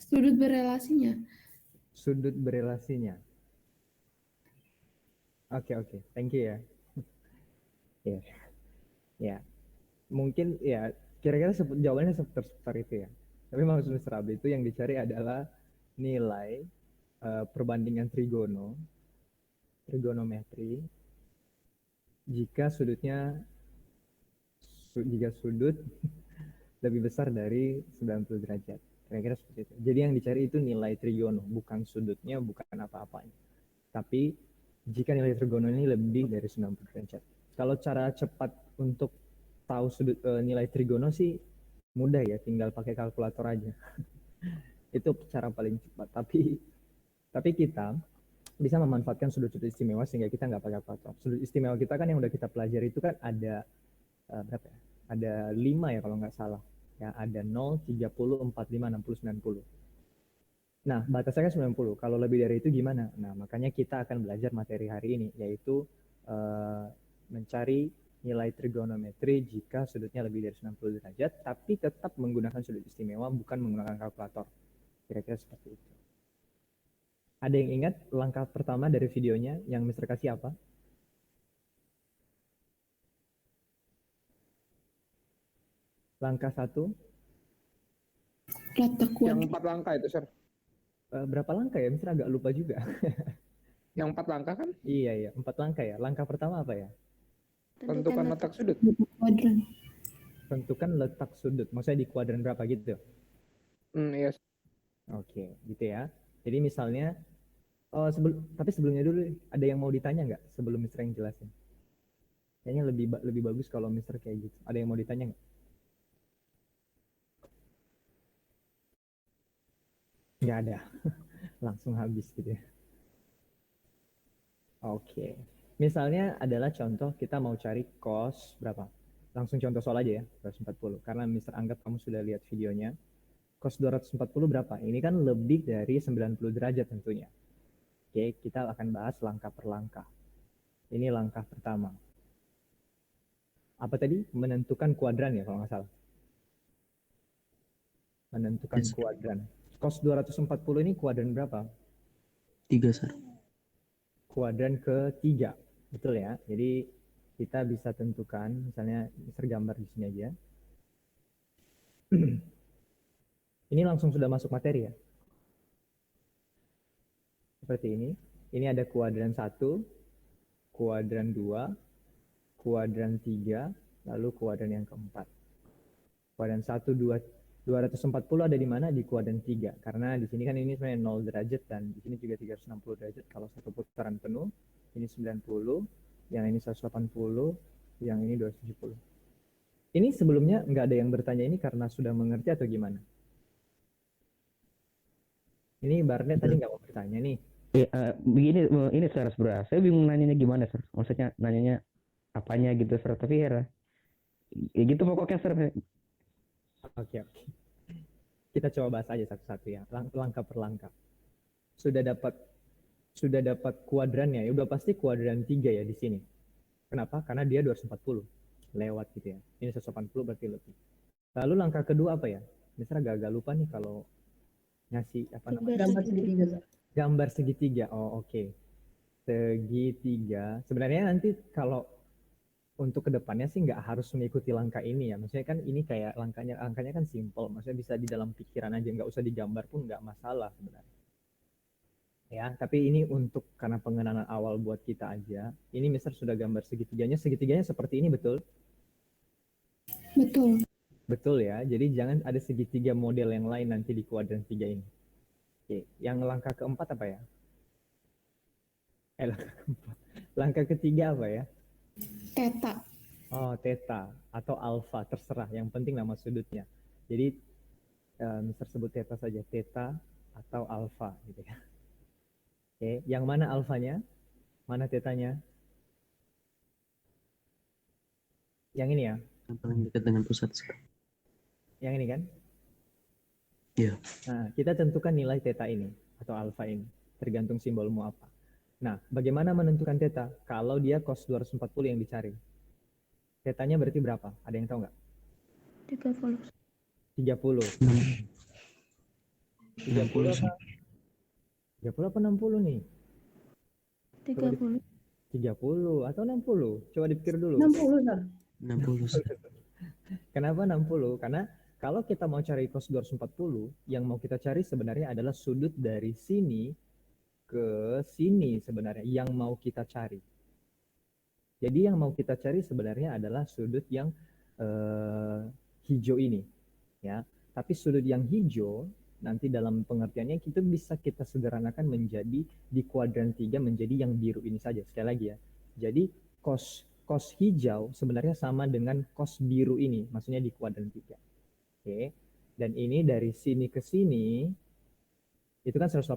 Sudut berelasinya. Sudut berelasinya. Oke, thank you ya. Ya, ya. Mungkin ya kira-kira jawabannya seputar itu ya. Tapi maksud Mr. Abdi itu yang dicari adalah nilai perbandingan trigonometri jika sudut lebih besar dari 90 derajat. Kira-kira seperti itu. Jadi yang dicari itu nilai trigono, bukan sudutnya, bukan apa-apanya. Tapi jika nilai trigono ini lebih dari 90 derajat. Kalau cara cepat untuk tahu nilai trigono sih mudah ya, tinggal pakai kalkulator aja. Itu cara paling cepat. Tapi kita bisa memanfaatkan sudut-sudut istimewa sehingga kita nggak pakai kalkulator. Sudut istimewa kita kan yang udah kita pelajari itu kan ada berapa ya? Ada 5 ya kalau nggak salah. Ya, ada 0, 30, 45, 60, 90. Nah, batasnya kan 90. Kalau lebih dari itu gimana? Nah, makanya kita akan belajar materi hari ini, yaitu mencari nilai trigonometri jika sudutnya lebih dari 90 derajat, tapi tetap menggunakan sudut istimewa, bukan menggunakan kalkulator. Kira-kira seperti itu. Ada yang ingat langkah pertama dari videonya yang Mister kasih apa? Langkah 1. Letak Yang kuadran. 4 langkah itu, Sir. Berapa langkah ya? Mister agak lupa juga. Yang 4 langkah kan? Iya, 4 langkah ya. Langkah pertama apa ya? Tentukan letak sudut. Kuadran. Tentukan letak sudut. Maksudnya di kuadran berapa gitu? Iya. Oke, gitu ya. Jadi misalnya, tapi sebelumnya dulu, ada yang mau ditanya nggak sebelum Mister yang jelasin? Kayaknya lebih bagus kalau Mister kayak gitu. Ada yang mau ditanya nggak? Nggak ada. Langsung habis gitu ya. Oke. Misalnya adalah contoh kita mau cari cos berapa? Langsung contoh soal aja ya, 240. Karena Mister anggap kamu sudah lihat videonya. Cos 240 berapa? Ini kan lebih dari 90 derajat tentunya. Oke, kita akan bahas langkah per langkah. Ini langkah pertama. Apa tadi? Menentukan kuadran ya kalau nggak salah. Menentukan kuadran. Cos 240 ini kuadran berapa? 3, Sir. Kuadran ketiga. Betul ya. Jadi kita bisa tentukan, misalnya Mister gambar di sini aja. Ini langsung sudah masuk materi ya. Seperti ini. Ini ada kuadran 1, kuadran 2, kuadran 3, lalu kuadran yang keempat. Kuadran 1, 2, 240 ada di mana? Di kuadran 3. Karena di sini kan ini sebenarnya 0 derajat dan di sini juga 360 derajat kalau satu putaran penuh. Ini 90, yang ini 180, yang ini 270. Ini sebelumnya nggak ada yang bertanya ini karena sudah mengerti atau gimana? Ini ibaratnya tadi nggak mau bertanya nih. Begini, ini sebenarnya saya bingung nanyanya gimana, Sir. Maksudnya nanyanya apanya gitu, Sir. Tapi ya gitu pokoknya, Sir. Oke. Kita coba bahas aja satu-satu ya, langkah per langkah. Sudah dapat kuadrannya, ya udah pasti kuadran 3 ya di sini. Kenapa? Karena dia 240 lewat gitu ya. Ini 180 berarti lebih. Lalu langkah kedua apa ya? Misalnya agak lupa nih kalau ngasih apa namanya? Gambar segitiga. Gambar segitiga. Oh, oke. Segitiga. Sebenarnya nanti kalau untuk kedepannya sih nggak harus mengikuti langkah ini ya. Maksudnya kan ini kayak angkanya kan simple. Maksudnya bisa di dalam pikiran aja, nggak usah digambar pun nggak masalah sebenarnya. Ya, tapi ini untuk karena pengenalan awal buat kita aja. Ini Mister sudah gambar segitiganya. Segitiganya seperti ini betul? Betul. Betul ya. Jadi jangan ada segitiga model yang lain nanti di kuadran 3 ini. Oke, yang langkah keempat apa ya? Langkah keempat. Langkah ketiga apa ya? Theta. Oh, theta atau alfa, terserah. Yang penting nama sudutnya. Jadi Mister sebut theta saja, theta atau alfa gitu ya. Oke, yang mana alfanya? Mana tetanya? Yang ini ya? Yang paling dekat dengan pusat, Sir. Yang ini kan? Iya. Nah, kita tentukan nilai theta ini atau alfa ini, tergantung simbolmu apa. Nah, bagaimana menentukan theta? Kalau dia cos 240 yang dicari. Tetanya berarti berapa? Ada yang tahu nggak? 30. 30. 30 60 apa? Sir. 30 apa 60 nih? 30. 30 atau 60? Coba dipikir dulu. 60, Sar. 60 Sir. Kenapa 60? Karena kalau kita mau cari cos 240, yang mau kita cari sebenarnya adalah sudut dari sini ke sini sebenarnya yang mau kita cari. Jadi yang mau kita cari sebenarnya adalah sudut yang hijau ini, ya. Tapi sudut yang hijau nanti dalam pengertiannya itu bisa kita sederhanakan menjadi di kuadran 3 menjadi yang biru ini saja. Sekali lagi ya. Jadi cos hijau sebenarnya sama dengan cos biru ini, maksudnya di kuadran 3. Oke. Dan ini dari sini ke sini itu kan 180.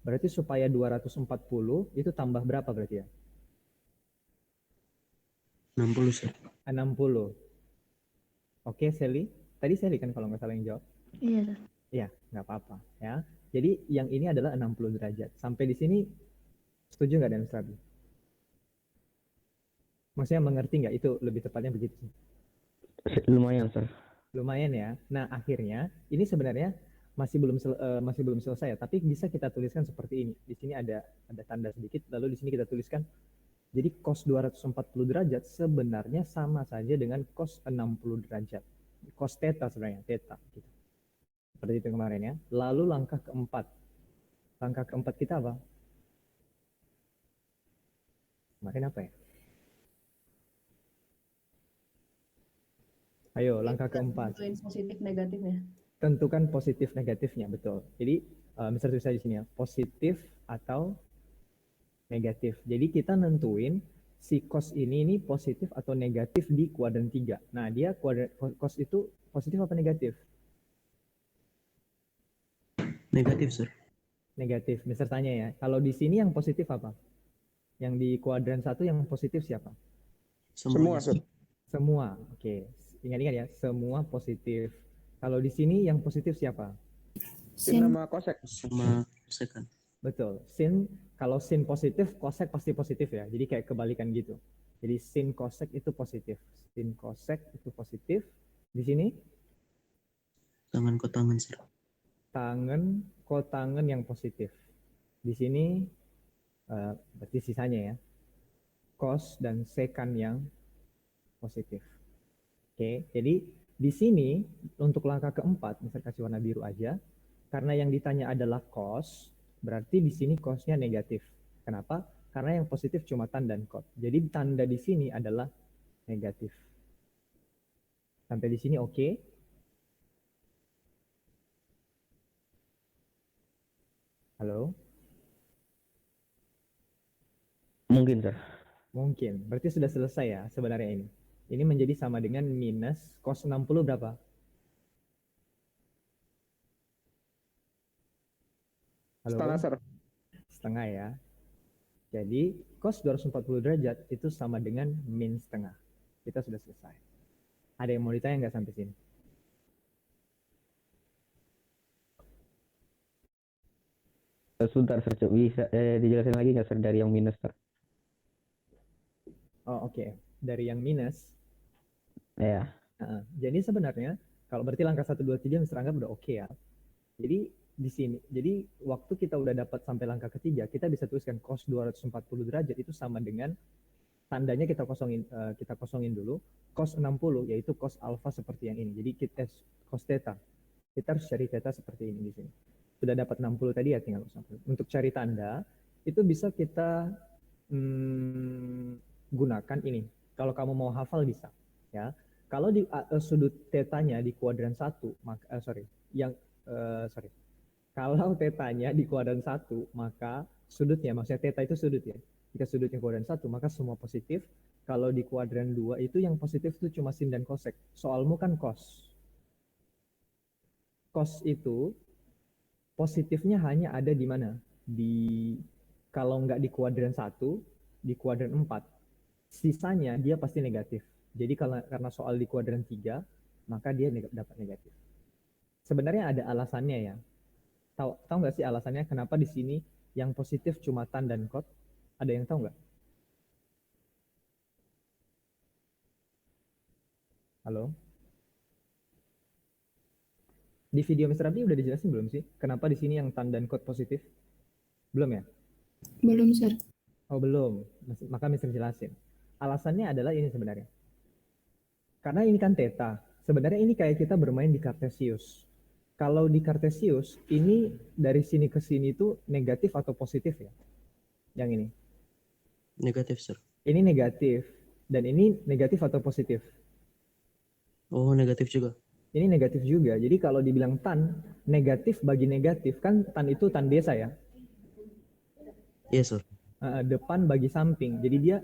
Berarti supaya 240 itu tambah berapa berarti ya? 60 Sir. 60. Oke, Sally. Tadi Sally kan kalau nggak salah yang jawab. Iya, Sar. Ya, nggak apa-apa ya. Jadi yang ini adalah 60 derajat. Sampai di sini setuju nggak dengan Rabi? Maksudnya mengerti nggak? Itu lebih tepatnya begitu. Lumayan, Sir. Lumayan ya. Nah, akhirnya ini sebenarnya masih belum selesai ya, tapi bisa kita tuliskan seperti ini. Di sini ada tanda sedikit, lalu di sini kita tuliskan. Jadi cos 240 derajat sebenarnya sama saja dengan cos 60 derajat. Cos theta sebenarnya, theta gitu. Seperti itu kemarin ya. Lalu langkah keempat. Langkah keempat kita apa? Kemarin apa ya? Ayo, langkah keempat. Tentuin positif negatifnya. Tentukan positif negatifnya, betul. Jadi, bisa tulis di sini ya, positif atau negatif. Jadi kita nentuin si cos ini positif atau negatif di kuadran 3. Nah, dia cos itu positif apa negatif? Negatif Sir. Negatif. Mister tanya ya, kalau di sini yang positif apa? Yang di kuadran 1 yang positif siapa? Semua, Semuanya Sir. Semua. Oke. Ingat-ingat ya, semua positif. Kalau di sini yang positif siapa? Sin Sin. nama kosek. sama second. Betul. Kalau sin positif, kosek pasti positif ya. Jadi kayak kebalikan gitu. Jadi sin kosek itu positif. Sin kosek itu positif. Di sini Tangan kotangan Sir. tangan kotangan yang positif. Di sini berarti sisanya ya. Cos dan sekan yang positif. Oke, jadi di sini untuk langkah keempat, misalnya kasih warna biru aja, karena yang ditanya adalah cos, berarti di sini cosnya negatif. Kenapa? Karena yang positif cuma tan dan cot. Jadi tanda di sini adalah negatif. Sampai di sini oke? Halo? Mungkin, Sir. Mungkin. Berarti sudah selesai ya sebenarnya ini. Ini menjadi sama dengan minus cos 60 berapa? Halo? Setengah, Sir. Setengah ya. Jadi cos 240 derajat itu sama dengan min setengah. Kita sudah selesai. Ada yang mau ditanya nggak sampai sini? Sebentar, Sir. Bisa dijelasin lagi nggak, Sir, dari yang minus, Sir? Oh, oke. Dari yang minus. Ya. Jadi sebenarnya kalau berarti langkah 1, 2, 3 Mr. Anggap udah oke ya. Jadi di sini, jadi waktu kita udah dapat sampai langkah ketiga, kita bisa tuliskan cos 240 derajat itu sama dengan tandanya kita kosongin dulu. Cos 60 yaitu cos alfa seperti yang ini. Jadi kita cos theta. Kita harus cari theta seperti ini di sini. Sudah dapat 60 tadi ya, tinggal cos 60. Untuk cari tanda itu bisa kita gunakan ini. Kalau kamu mau hafal bisa, ya. Kalau di sudut tetanya di kuadran 1, kalau tetanya di kuadran 1, maka sudutnya, maksudnya teta itu sudut ya. Jika sudutnya kuadran 1, maka semua positif. Kalau di kuadran 2 itu yang positif itu cuma sin dan kosek. Soalmu kan cos. Cos itu positifnya hanya ada di mana? Kalau nggak di kuadran 1, di kuadran 4. Sisanya dia pasti negatif. Jadi karena soal di kuadran 3, maka dia dapat negatif. Sebenarnya ada alasannya ya. Tahu nggak sih alasannya kenapa di sini yang positif cuma tan dan kot? Ada yang tahu nggak? Halo? Di video Mr. Abdi udah dijelasin belum sih? Kenapa di sini yang tan dan code positif? Belum ya? Belum, Sir. Oh belum. Maka Mr. jelasin. Alasannya adalah ini sebenarnya. Karena ini kan theta. Sebenarnya ini kayak kita bermain di Cartesius. Kalau di Cartesius, ini dari sini ke sini itu negatif atau positif ya? Yang ini. Negatif, sir. Ini negatif. Dan ini negatif atau positif? Oh, negatif juga. Ini negatif juga. Jadi kalau dibilang tan, negatif bagi negatif, kan tan itu tan biasa ya? Iya, sir. Depan bagi samping. Jadi dia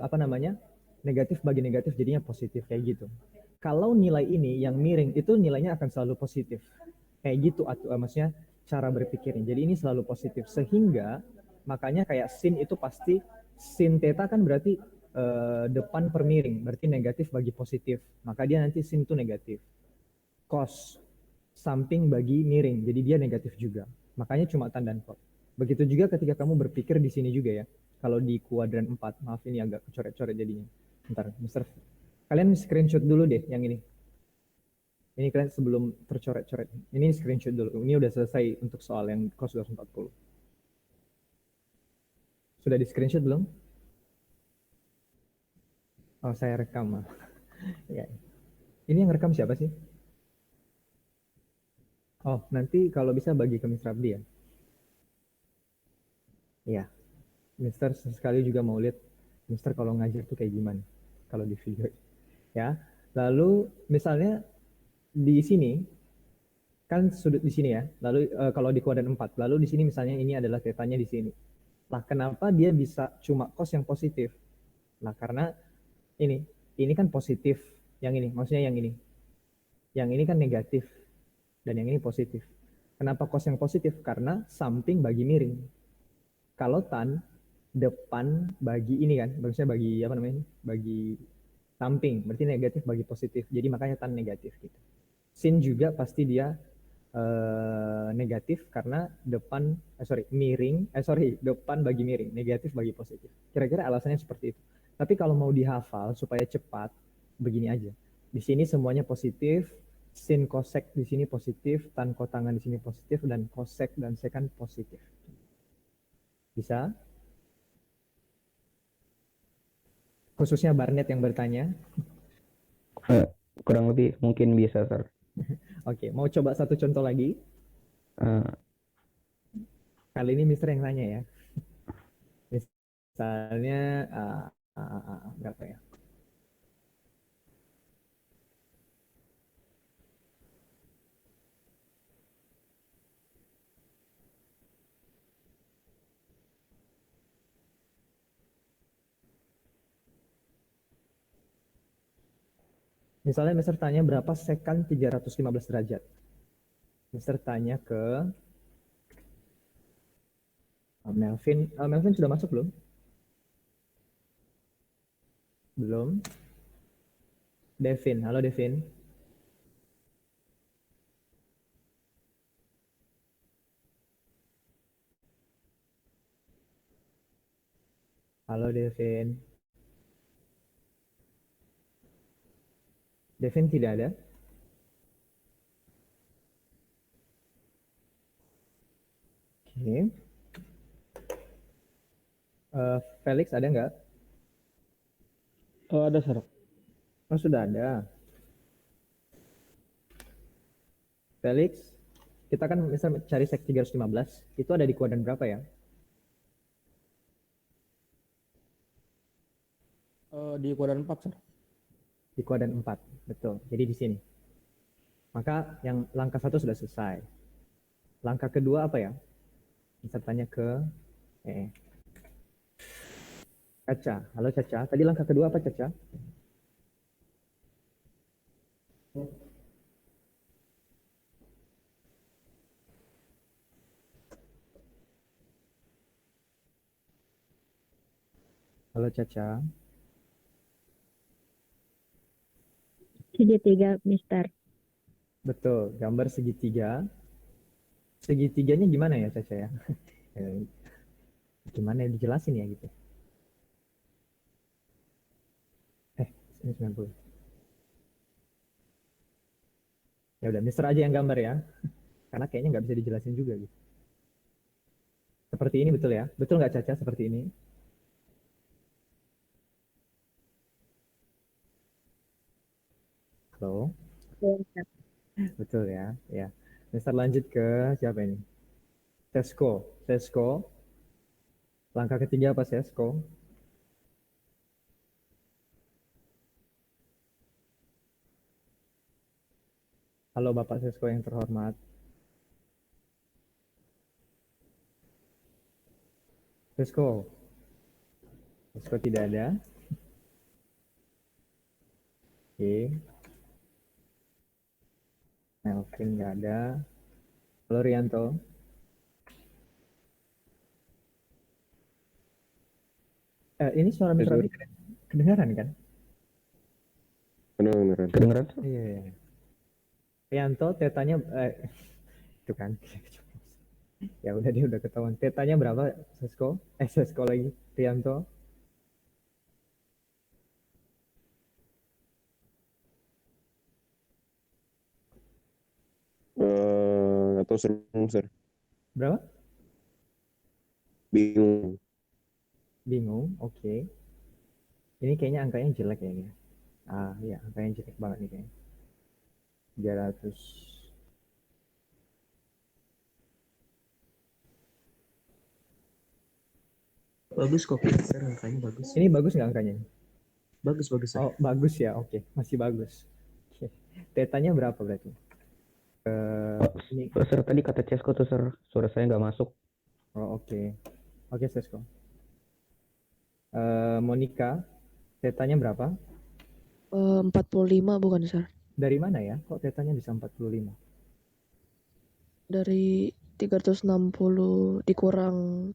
apa namanya? Negatif bagi negatif jadinya positif kayak gitu. Kalau nilai ini yang miring itu nilainya akan selalu positif. Kayak gitu maksudnya cara berpikirnya. Jadi ini selalu positif sehingga makanya kayak sin itu pasti sin theta kan berarti depan per miring, berarti negatif bagi positif. Maka dia nanti sin itu negatif. Cos samping bagi miring, jadi dia negatif juga. Makanya cuma tan dan cos. Begitu juga ketika kamu berpikir di sini juga ya. Kalau di kuadran 4, maaf ini agak kecoret-coret jadinya. Bentar, Mister. Kalian screenshot dulu deh yang ini. Ini kalian sebelum tercoret-coret. Ini screenshot dulu. Ini udah selesai untuk soal yang cos 240. Sudah di screenshot belum? Oh, saya rekam. Ya. Ini yang rekam siapa sih? Oh, nanti kalau bisa bagi ke Mr. Abdi ya. Iya. Mister sekali juga mau lihat Mister kalau ngajar tuh kayak gimana kalau di video. Ya. Lalu misalnya di sini kan sudut di sini ya. Lalu kalau di kuadran 4, lalu di sini misalnya ini adalah tetanya di sini. Lah kenapa dia bisa cuma cos yang positif? Nah, karena ini kan positif, yang ini, maksudnya yang ini. Yang ini kan negatif dan yang ini positif. Kenapa cos yang positif? Karena samping bagi miring. Kalau tan depan bagi ini kan, maksudnya bagi apa namanya? Bagi samping, berarti negatif bagi positif. Jadi makanya tan negatif gitu. Sin juga pasti dia negatif karena depan depan bagi miring, negatif bagi positif. Kira-kira alasannya seperti itu. Tapi kalau mau dihafal supaya cepat, begini aja. Di sini semuanya positif, sin kosek di sini positif, tan kotangan di sini positif, dan kosek dan sekan positif. Bisa? Khususnya Barnet yang bertanya. Kurang lebih mungkin bisa, sir. Oke, mau coba satu contoh lagi? Eh, Kali ini Mister yang tanya ya. Misalnya berapa ya? Misalnya Mister tanya berapa sekan 315 derajat. Mister tanya ke Melvin. Melvin sudah masuk belum? Belum. Devin, halo Devin. Halo Devin. Devin tidak ada. Oke. Felix ada nggak? Oh, ada, Sir. Oh sudah ada. Felix, kita kan misal cari sek 315, itu ada di kuadran berapa ya? Di kuadran 4, Sir. Di kuadran 4, betul. Jadi di sini. Maka yang langkah 1 sudah selesai. Langkah kedua apa ya? Bisa tanya ke Caca. Halo Caca. Tadi langkah kedua apa Caca? Halo Caca. Segitiga, Mister. Betul, gambar segitiga. Segitiganya gimana ya Caca ya? Gimana ya dijelasin ya gitu. Ini 90. Ya udah, Mister aja yang gambar ya. Karena kayaknya nggak bisa dijelasin juga gitu. Seperti ini betul ya? Betul nggak Caca seperti ini? Halo? Betul ya? Ya. Mister lanjut ke siapa ini? Sesko. Sesko. Langkah ketiga apa Sesko? Halo Bapak Sesko yang terhormat. Sesko. Sesko tidak ada. Oke. Melvin nggak ada. Halo Rianto. Ini suara Mister Abi kedengaran kan? Beneran. Kedengeran tuh? Iya, iya. Rianto, tetanya, itu kan. Ya udah dia udah ketahuan. Tetanya berapa, Sesko? Sesko lagi, Rianto. Atau serem, Sir. Berapa? Bingung. Bingung, oke. Ini kayaknya angkanya jelek ya ini. Iya, angkanya jelek banget nih kayaknya. 300. Bagus kok, sir. Angkanya bagus. Ini bagus nggak angkanya? Bagus, sir. Oh, bagus ya, oke. Masih bagus. Oke. Tetanya berapa berarti? Ini. Sir, tadi kata Cesko tuh, sir. Suara saya nggak masuk. Oh, oke. Oke, Sesko. Monica, tetanya berapa? 45 bukan, Sir? Dari mana ya? Kok tetanya bisa 45? Dari 360 dikurang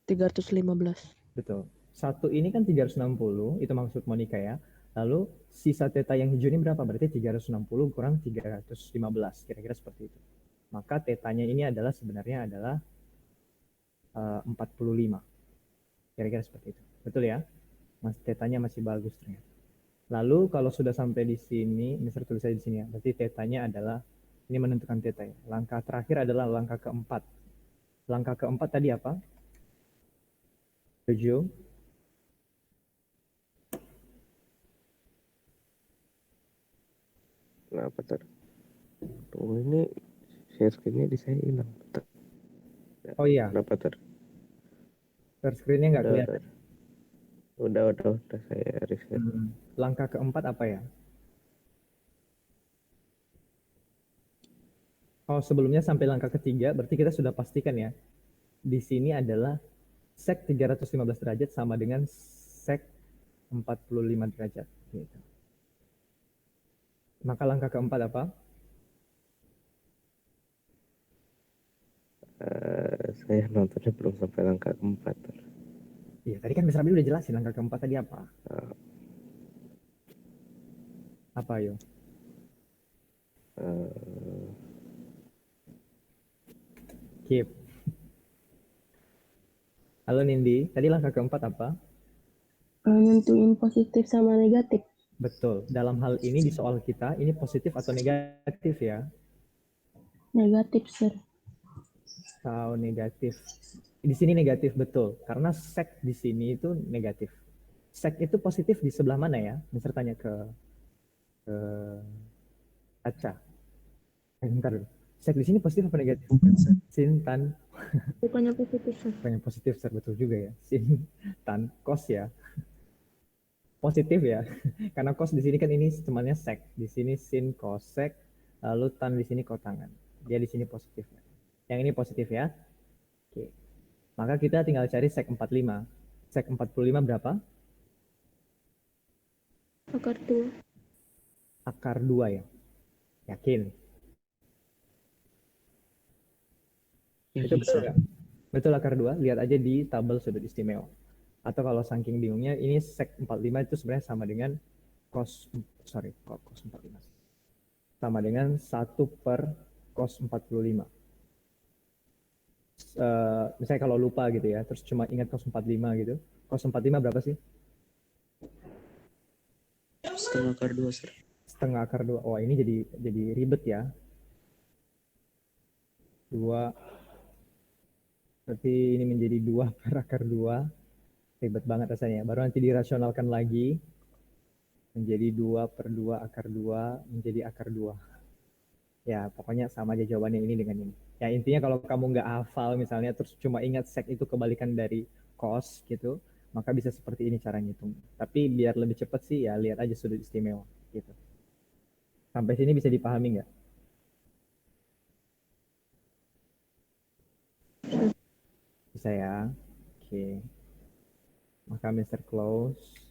315. Betul. Satu ini kan 360, itu maksud Monica ya. Lalu sisa teta yang hijau ini berapa? Berarti 360 kurang 315, kira-kira seperti itu. Maka tetanya ini adalah sebenarnya adalah 45. Kira-kira seperti itu. Betul ya? Tetanya masih bagus ternyata. Lalu kalau sudah sampai di sini, Mister tulis aja di sini ya. Berarti tetanya adalah, ini menentukan teta ya. Langkah terakhir adalah langkah keempat. Langkah keempat tadi apa? 7. Kenapa, Sir? Oh, ini share screen-nya di saya hilang. Oh iya, Kenapa, Sir? share screen-nya nggak Udah, kelihatan. udah saya reset. Langkah keempat apa ya? Oh, sebelumnya sampai langkah ketiga, berarti kita sudah pastikan ya. Di sini adalah sek 315 derajat sama dengan sek 45 derajat. Gitu. Maka langkah keempat apa? Saya nontonnya belum sampai langkah keempat, Sir. Iya, tadi kan Mister Abi udah jelasin langkah keempat tadi apa? Apa yo? Keep. Halo Nindi, tadi langkah keempat apa? Nentuin positif sama negatif. Betul. Dalam hal ini di soal kita, ini positif atau negatif ya? Negatif, Sir. Atau negatif. Di sini negatif, betul. Karena sek di sini itu negatif. Sek itu positif di sebelah mana ya? Mister tanya ke Aca. Bentar dulu. Sek di sini positif apa negatif? Sin, tan. Bukannya positif, Sir. Bukan yang positif, Sir. Betul juga ya. Sin, tan, kos ya. Positif ya. Karena kos di sini kan ini temannya sek. Di sini sin kosek, lalu tan di sini kotangan. Dia di sini positif. Yang ini positif ya. Oke. Maka kita tinggal cari sek 45. Sek 45 berapa? Akar 2. Akar 2 ya. Yakin? Itu betul nggak? Betul akar 2. Lihat aja di tabel sudut istimewa. Atau kalau saking bingungnya, ini sek 45 itu sebenarnya sama dengan cos 45. Sama dengan 1 per cos 45. Misalnya kalau lupa gitu ya, terus cuma ingat cos 45 gitu. Cos 45 berapa sih? Setengah akar 2, Sir. setengah akar 2. Oh, ini jadi ribet ya. 2 berarti ini menjadi 2 per akar 2. Ribet banget rasanya. Baru nanti dirasionalkan lagi menjadi 2 per 2 akar 2 menjadi akar 2. Ya, pokoknya sama aja jawabannya ini dengan ini. Ya, intinya kalau kamu nggak hafal misalnya, terus cuma ingat sek itu kebalikan dari cos gitu, maka bisa seperti ini cara ngitung. Tapi biar lebih cepat sih, ya lihat aja sudut istimewa gitu. Sampai sini bisa dipahami nggak? Bisa ya? Oke. Maka Mr. Close